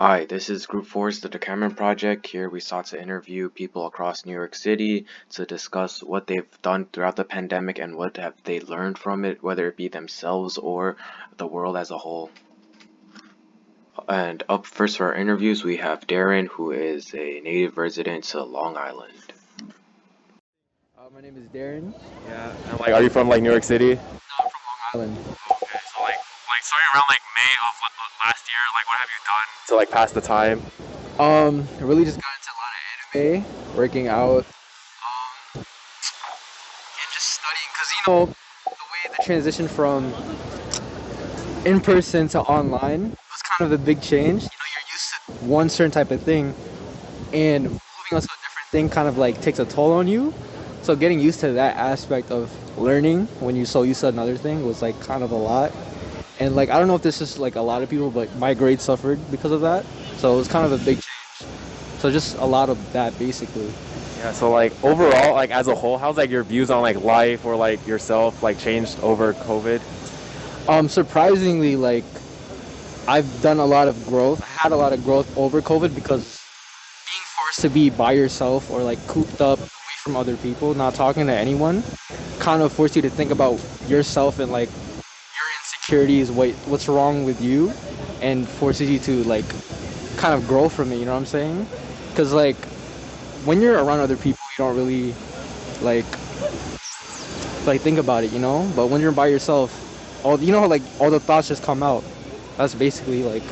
Hi, this is Group 4's the Decameron Project. Here we sought to interview people across New York City to discuss what they've done throughout the pandemic and what have they learned from it, whether it be themselves or the world as a whole. And up first for our interviews, we have Darren, who is a native resident to Long Island. My name is Darren. Yeah, and like, are you from like New York City? Island. Okay, so like starting around like May of last year, like what have you done to like pass the time? I really just got into a lot of anime, working out, and just studying. Cause the way the transition from in person to online was kind of a big change. You're used to one certain type of thing, and moving on to a different thing kind of like takes a toll on you. So getting used to that aspect of learning when you're so used to another thing was like kind of a lot. And like I don't know if this is like a lot of people, but my grades suffered because of that. So it was kind of a big change. So just a lot of that basically. Yeah, so like overall, like as a whole, how's like your views on like life or like yourself like changed over COVID? Surprisingly, like I've done a lot of growth. I had a lot of growth over COVID because being forced to be by yourself or like cooped up away from other people, not talking to anyone, kind of forced you to think about yourself and like your insecurities, what's wrong with you, and forces you to like kind of grow from it. You know what I'm saying? Because like when you're around other people, you don't really like think about it, But when you're by yourself, all the thoughts just come out. That's basically like.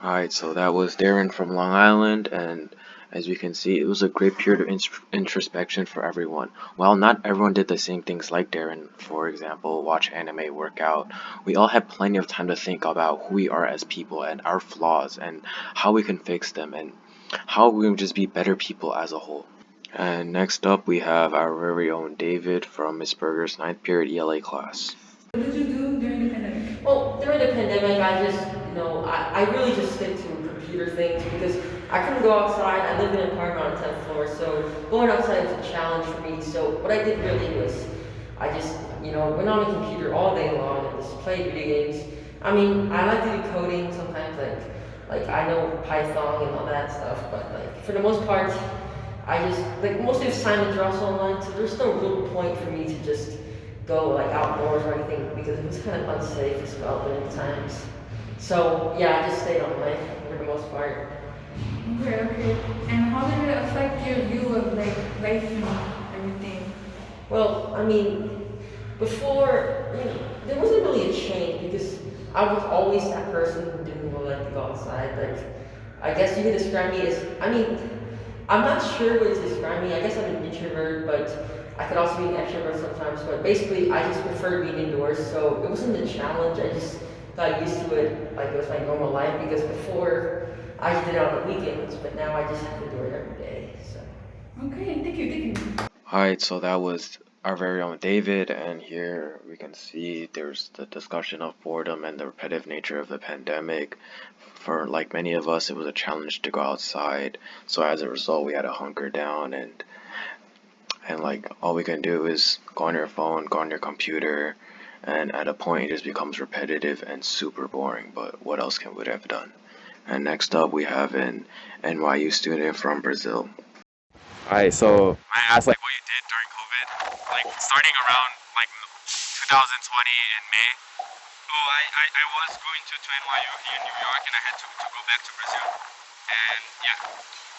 Alright, so that was Darren from Long Island, and as you can see, it was a great period of introspection for everyone. While not everyone did the same things like Darren, for example, watch anime, work out, we all had plenty of time to think about who we are as people and our flaws and how we can fix them and how we can just be better people as a whole. And next up, we have our very own David from Miss Berger's ninth period ELA class. What did you do during the pandemic? Well, during the pandemic, I really just stick to computer things because I couldn't go outside. I live in an apartment on the 10th floor, so going outside was a challenge for me. So what I did really was I just, went on the computer all day long and just played video games. I mean, I like to do coding sometimes, like I know Python and all that stuff, but like for the most part, I just like most of the assignments are also online, so there's no real point for me to just go like outdoors or anything because it was kind of unsafe as well during the times. So yeah, I just stayed online for the most part. Okay. And how did it affect your view of like life and everything? Well, I mean, before, there wasn't really a change because I was always that person who didn't really like to go outside. Like, I guess you could describe me as, I'm not sure what to describe me. I guess I'm an introvert, but I could also be an extrovert sometimes. But basically, I just prefer being indoors, so it wasn't a challenge. I just got used to it like it was my normal life because before I just did it on the weekends, but now I just have to do it every day. So. Okay, thank you. Alright, so that was our very own David, and here we can see there's the discussion of boredom and the repetitive nature of the pandemic. For like many of us, it was a challenge to go outside, so as a result, we had to hunker down and like all we can do is go on your phone, go on your computer, and at a point it just becomes repetitive and super boring. But what else can we have done? And next up, we have an NYU student from Brazil. Alright, so I asked like what you did during COVID, like starting around like 2020 in May. Oh, I was going to NYU here in New York and I had to go back to Brazil. And yeah,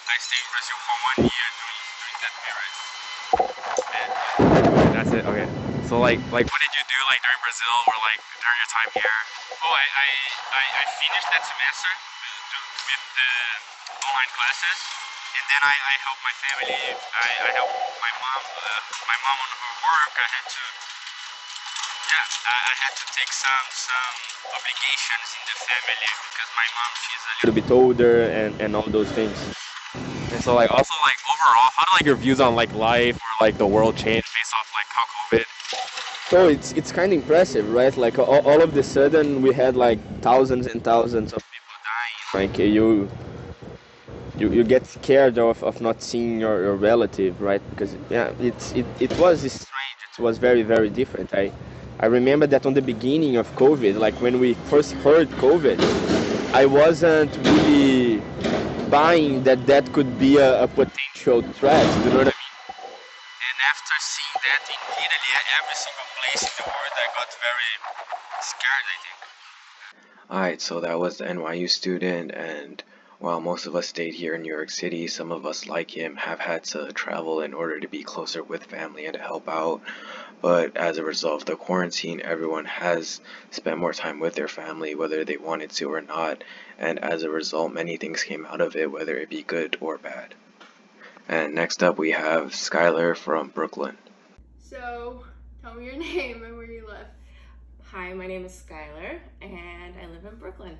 I stayed in Brazil for 1 year during that period. And that's it. Okay. So like what did you do like during Brazil or like during your time here? Oh, I finished that semester with the online classes. And then I helped my family. I helped my mom on her work. I had to take some obligations in the family because my mom, she's a A little bit older and all those things. And so like also like overall, how do like your views on like life or like the world change based off like how COVID? So it's kind of impressive, right? Like all of the sudden we had like thousands and thousands of people dying. Like you get scared of not seeing your relative, right? Because yeah, it was strange. It was very very different. I remember that on the beginning of COVID, like when we first heard COVID, I wasn't really buying that that could be a potential threat. Do you know what I mean? And after seeing that in literally every single place in the world, I got very scared, I think. Alright, so that was the NYU student, and while most of us stayed here in New York City, some of us, like him, have had to travel in order to be closer with family and to help out. But as a result of the quarantine, everyone has spent more time with their family, whether they wanted to or not, and as a result, many things came out of it, whether it be good or bad. And next up, we have Skylar from Brooklyn. So, tell me your name and where you live. Hi, my name is Skylar, and I live in Brooklyn.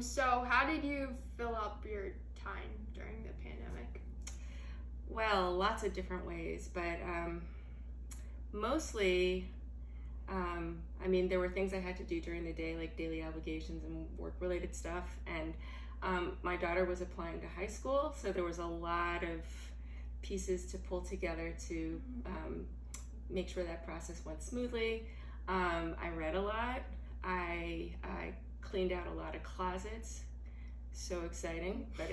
So how did you fill up your time during the pandemic? Well, lots of different ways, but mostly, I mean, there were things I had to do during the day, like daily obligations and work-related stuff, and my daughter was applying to high school, so there was a lot of pieces to pull together to make sure that process went smoothly. I read a lot. I cleaned out a lot of closets. So exciting, but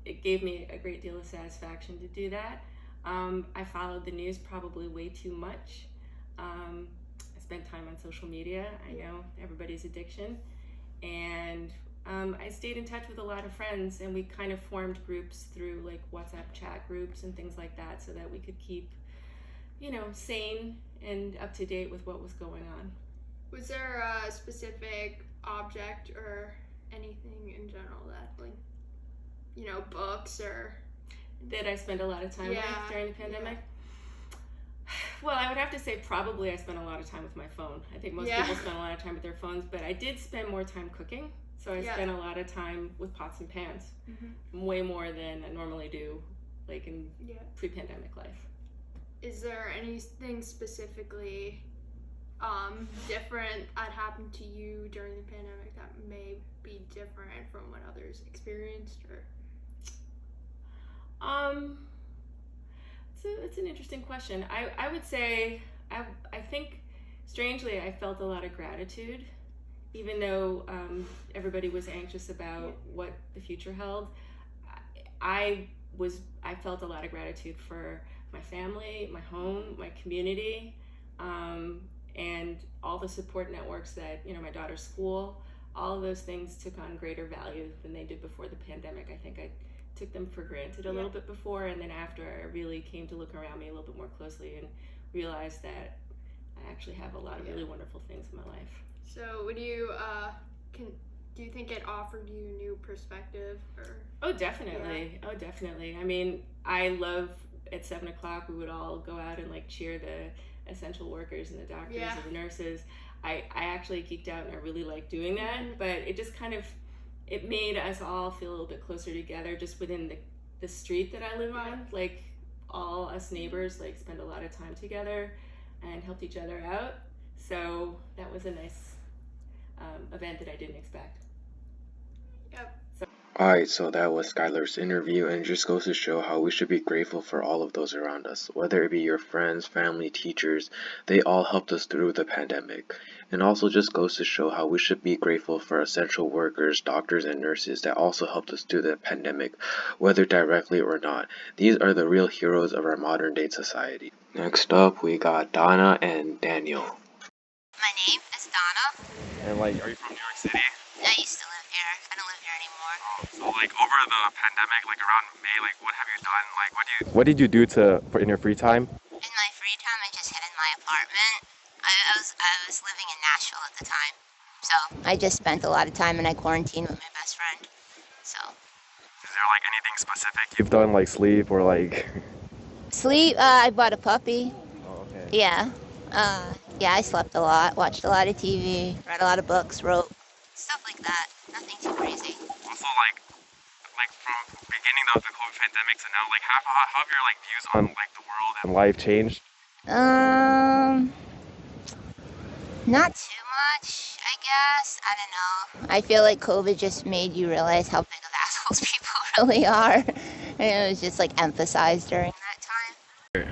it gave me a great deal of satisfaction to do that. I followed the news probably way too much. I spent time on social media. I know everybody's addiction. And I stayed in touch with a lot of friends, and we kind of formed groups through like WhatsApp chat groups and things like that so that we could keep, sane and up to date with what was going on. Was there a specific object or anything in general that, like, books or... That I spent a lot of time with during the pandemic? Yeah. Well, I would have to say probably I spent a lot of time with my phone. I think most people spend a lot of time with their phones, but I did spend more time cooking. So I spent a lot of time with pots and pans, way more than I normally do, like in pre-pandemic life. Is there anything specifically different that happened to you during the pandemic that may be different from what others experienced, or? It's an interesting question. I would say I think strangely I felt a lot of gratitude, even though everybody was anxious about what the future held. I felt a lot of gratitude for my family, my home, my community, and all the support networks that, my daughter's school, all of those things took on greater value than they did before the pandemic. I think I took them for granted a little bit before, and then after I really came to look around me a little bit more closely and realized that I actually have a lot of really wonderful things in my life. So would you, do you think it offered you a new perspective, or? Oh, definitely. Yeah. Oh, definitely. I mean, I love at 7 o'clock, we would all go out and like cheer the essential workers and the doctors and the nurses. I actually geeked out and I really liked doing that, but it just kind of, it made us all feel a little bit closer together just within the street that I live on. Like all us neighbors like spend a lot of time together and helped each other out. So that was a nice event that I didn't expect. Yep. Alright, so that was Skylar's interview, and it just goes to show how we should be grateful for all of those around us, whether it be your friends, family, teachers. They all helped us through the pandemic. And also just goes to show how we should be grateful for essential workers, doctors, and nurses that also helped us through the pandemic, whether directly or not. These are the real heroes of our modern day society. Next up, we got Donna and Daniel. My name is Donna. And like, are you from New York City? I used to live here. I don't live here anymore. So like over the pandemic, like around May, like what have you done? Like What did you do in your free time? In my free time, I just hid in my apartment. I was living in Nashville at the time, so I just spent a lot of time in a quarantine with my best friend. So. Is there like anything specific You've done like sleep or like? Sleep. I bought a puppy. Oh, okay. Yeah. Yeah, I slept a lot, watched a lot of TV, read a lot of books, wrote stuff like that. Nothing too crazy. Also like from beginning of the COVID pandemic to now, like how have your like views on like the world And life changed? Not too much, I guess. I don't know. I feel like COVID just made you realize how big of assholes people really are. And it was just like emphasized during that time.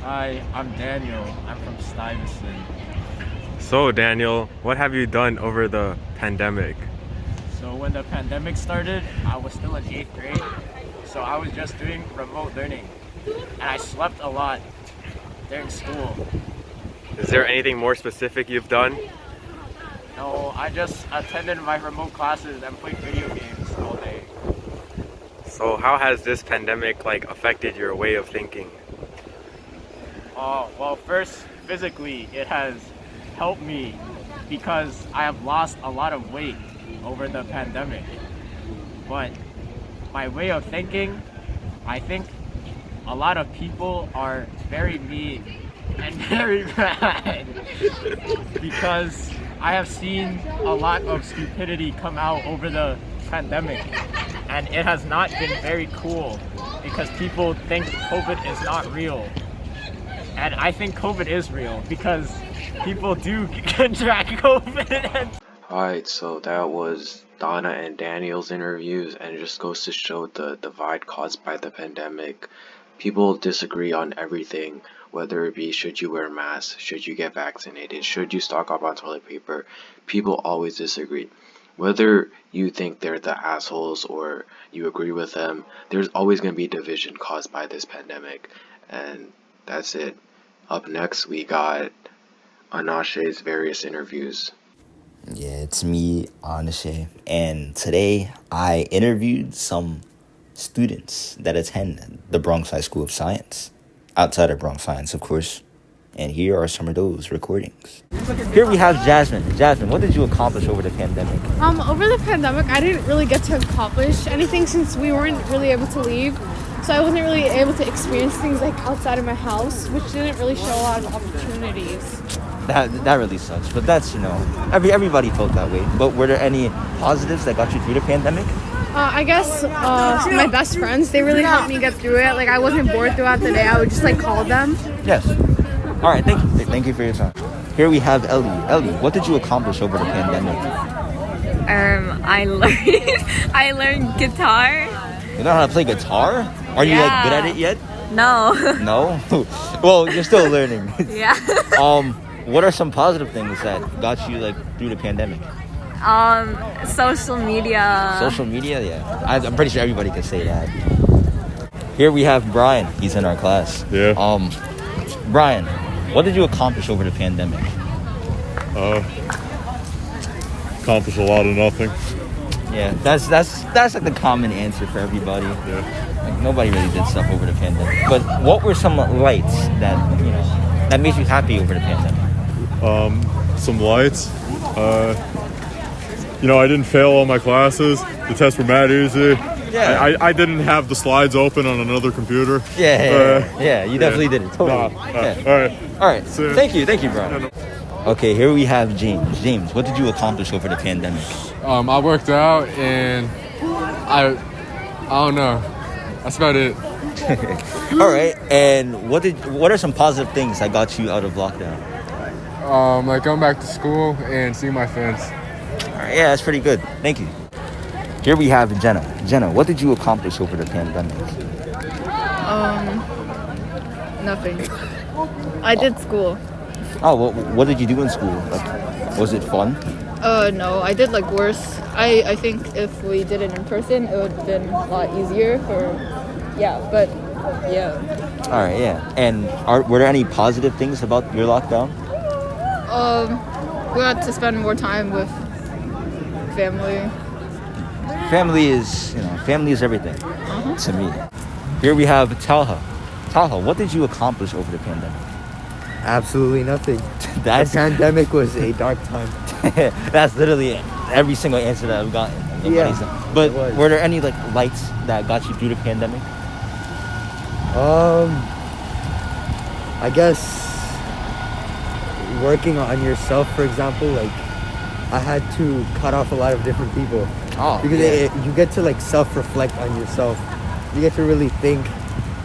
Hi, I'm Daniel. I'm from Stuyvesant. So Daniel, what have you done over the pandemic? So when the pandemic started, I was still in 8th grade. So I was just doing remote learning. And I slept a lot during school. Is there anything more specific you've done? No, I just attended my remote classes and played video games all day. So how has this pandemic affected your way of thinking? Well, first, physically, it has helped me because I have lost a lot of weight over the pandemic. But my way of thinking, I think a lot of people are very mean and very bad because I have seen a lot of stupidity come out over the pandemic, and it has not been very cool because people think COVID is not real. And I think COVID is real because people do contract COVID. Alright, so that was Donna and Daniel's interviews, and it just goes to show the divide caused by the pandemic. People disagree on everything, whether it be should you wear masks, should you get vaccinated, should you stock up on toilet paper. People always disagree. Whether you think they're the assholes or you agree with them, there's always going to be division caused by this pandemic. And that's it. Up next, we got Anashe's various interviews. Yeah, it's me, Anashe, and today I interviewed some students that attend the Bronx High School of Science, outside of Bronx Science, of course, and here are some of those recordings. Here we have Jasmine. Jasmine, what did you accomplish over the pandemic? Over the pandemic, I didn't really get to accomplish anything since we weren't really able to leave. So I wasn't really able to experience things outside of my house, which didn't really show a lot of opportunities. That really sucks, but that's, everybody felt that way. But were there any positives that got you through the pandemic? I guess my best friends, they really helped me get through it. I wasn't bored throughout the day. I would just call them. Yes. All right, thank you. Thank you for your time. Here we have Ellie. Ellie, what did you accomplish over the pandemic? I learned guitar. You know how to play guitar? Are you good at it yet? No. No? Well, you're still learning. Yeah. What are some positive things that got you through the pandemic? Social media. Social media, yeah. I'm pretty sure everybody can say that. Here we have Brian. He's in our class. Yeah. Brian, what did you accomplish over the pandemic? Accomplish a lot of nothing. Yeah, that's the common answer for everybody. Yeah. Nobody really did stuff over the pandemic. But what were some lights that that made you happy over the pandemic? Some lights. I didn't fail all my classes. The tests were mad easy. Yeah. I didn't have the slides open on another computer. Yeah, you definitely did it. Totally. All right. Thank you, Brian. Okay, here we have James. James, what did you accomplish over the pandemic? I worked out and I don't know. That's about it. All right, and what are some positive things that got you out of lockdown? Going back to school and seeing my friends. All right, yeah, that's pretty good. Thank you. Here we have Jenna. Jenna, what did you accomplish over the pandemic? Nothing. I did school. Oh, what did you do in school? Was it fun? No, I did worse. I think if we did it in person, it would have been a lot easier but yeah. All right, yeah. And were there any positive things about your lockdown? We got to spend more time with family. Family is everything to me. Here we have Talha. Talha, what did you accomplish over the pandemic? Absolutely nothing. The pandemic was a dark time. That's literally every single answer that I've gotten. But were there any lights that got you through the pandemic? I guess working on yourself, for example, I had to cut off a lot of different people. Because you get to self-reflect on yourself. You get to really think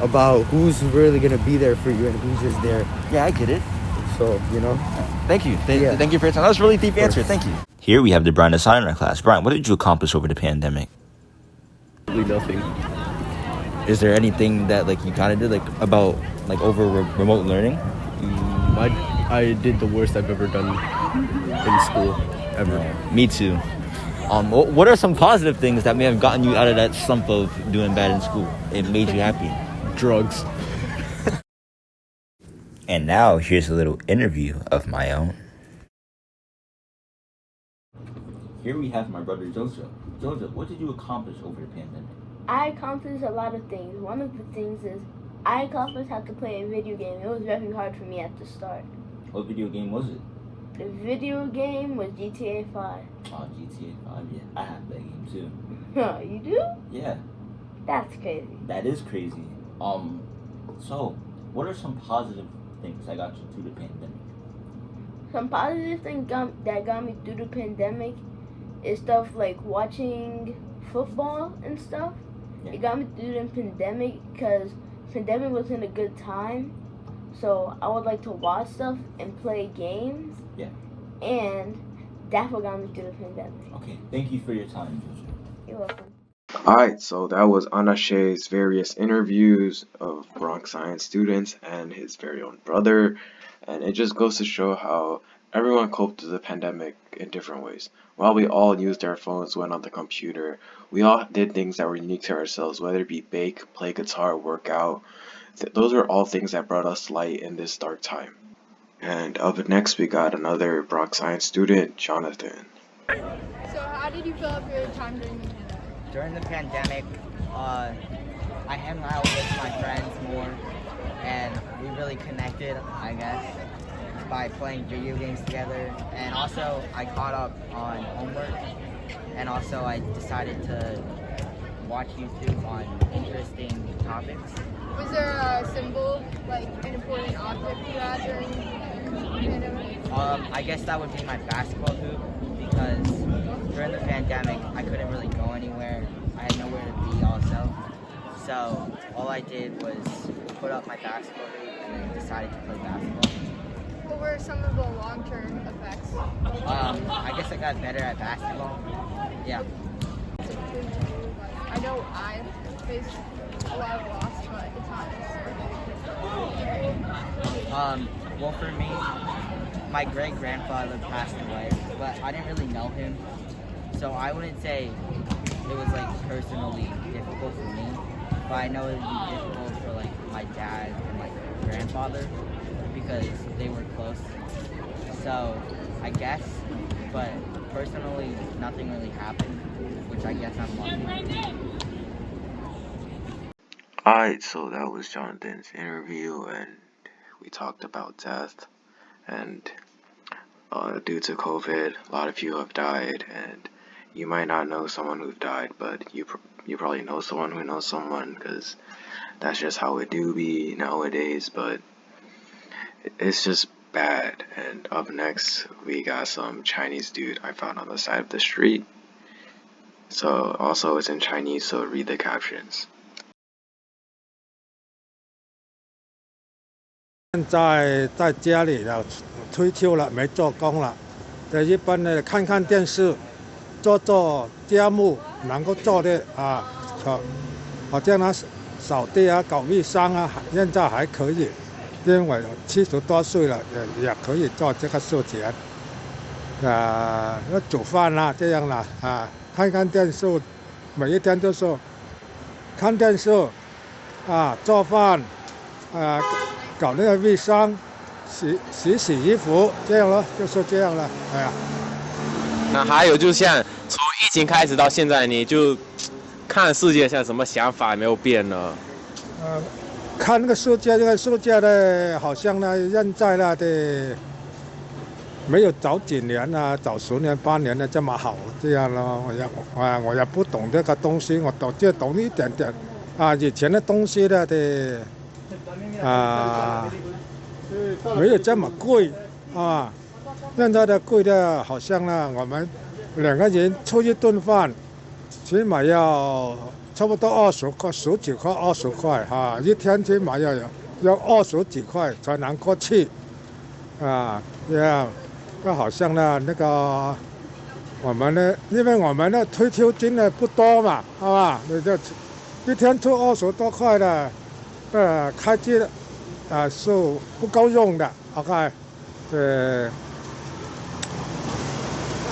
about who's really gonna be there for you and who's just there. Yeah, I get it. So, Thank you. Thank you for your time. That was a really deep answer. Thank you. Here we have the Brian Assign in our class. Brian, what did you accomplish over the pandemic? Nothing. Is there anything that you kind of did about over remote learning? I did the worst I've ever done in school, ever. Me too. What are some positive things that may have gotten you out of that slump of doing bad in school? It made you happy. Drugs. And now here's a little interview of my own. Here we have my brother Joseph. Joseph, what did you accomplish over the pandemic? I accomplished a lot of things. One of the things is I accomplished how to play a video game. It was very hard for me at the start. What video game was it? The video game was GTA 5. Oh, GTA 5, yeah. I have that game too. You do? Yeah. That's crazy. That is crazy. So, what are some positive things that got you through the pandemic? Some positive things that got me through the pandemic is stuff like watching football and stuff. Yeah. It got me through the pandemic because pandemic wasn't a good time. So I would like to watch stuff and play games. Yeah. And that's what got me through the pandemic. Okay, thank you for your time, Joseph. You're welcome. Alright, so that was Anashe's various interviews of Bronx Science students and his very own brother. And it just goes to show how everyone coped with the pandemic in different ways. While we all used our phones, went on the computer, we all did things that were unique to ourselves, whether it be bake, play guitar, work out. Those are all things that brought us light in this dark time. And up next, we got another Bronx Science student, Jonathan. So how did you fill up your time during the pandemic? During the pandemic, I hung out with my friends more, and we really connected, I guess, by playing video games together. And also, I caught up on homework, and also I decided to watch YouTube on interesting topics. Was there a symbol, like an important object you had during the pandemic? I guess that would be my basketball hoop, because during the pandemic, I couldn't really go anywhere. I had nowhere to be also. So all I did was put up my basketball hoop and then decided to play basketball. What were some of the long-term effects? I guess I got better at basketball. Yeah. I know I faced a lot of loss, but it's not as Well, for me, my great-grandfather passed away, but I didn't really know him. So I wouldn't say it was like personally difficult for me, but I know it would be difficult for like my dad and my grandfather because they were close. So I guess, but personally nothing really happened, which I guess I'm lucky. Alright, so that was Jonathan's interview, and we talked about death. And due to COVID, a lot of you have died, and you might not know someone who's died, but you probably know someone who knows someone, because that's just how it do be nowadays. But it's just bad. And up next, we got some Chinese dude I found on the side of the street. So also it's in Chinese, so read the captions. 现在在家里了，退休了，没做工了。在一般的看看电视，做做家务，能够做的啊，好像那扫地啊、搞卫生啊，现在还可以。因为70多岁了，也可以做这个事情。那煮饭啦，这样啦啊，看看电视，每一天都是看电视啊，做饭啊。 搞那个卫生，洗衣服，这样咯，就是这样了，哎呀。那还有就像从疫情开始到现在，你就看世界上什么想法没有变呢？看那个世界，这个世界的好像呢，现在呢的没有早几年啊，早10年8年的这么好，这样咯。我也不懂这个东西，我就懂一点点啊，以前的东西呢的。 没有这么贵啊！现在的贵的，好像呢，我们2个人出一顿饭，起码要差不多20块、10几块、20块哈，一天起码要20几块才能过去啊！这样，那好像呢，那个我们呢，因为我们的退休金呢不多嘛，好吧？你就一天出20多块的。 开支是不够用的，OK，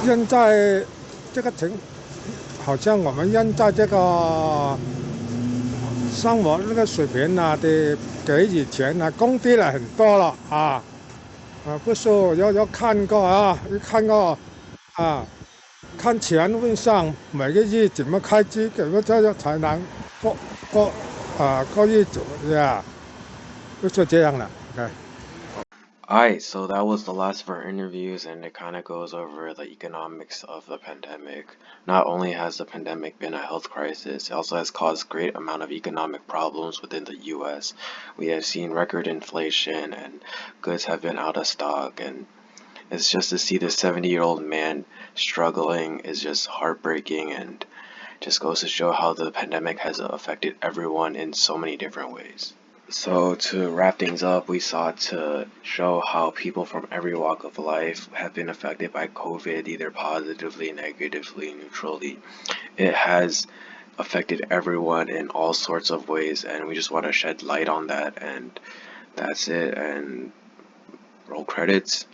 现在这个好像我们现在这个生活那个水平啊的比以前啊高低了很多了啊。不是有看过啊，看过啊，看钱问上每个月怎么开支，怎么这样才能过日子呀，就是这样了。OK。Alright, so that was the last of our interviews, and it kind of goes over the economics of the pandemic. Not only has the pandemic been a health crisis, it also has caused great amount of economic problems within the US. We have seen record inflation, and goods have been out of stock, and it's just to see this 70-year-old man struggling is just heartbreaking, and just goes to show how the pandemic has affected everyone in so many different ways. So to wrap things up, we sought to show how people from every walk of life have been affected by COVID, either positively, negatively, neutrally. It has affected everyone in all sorts of ways, and we just want to shed light on that, and that's it, and roll credits.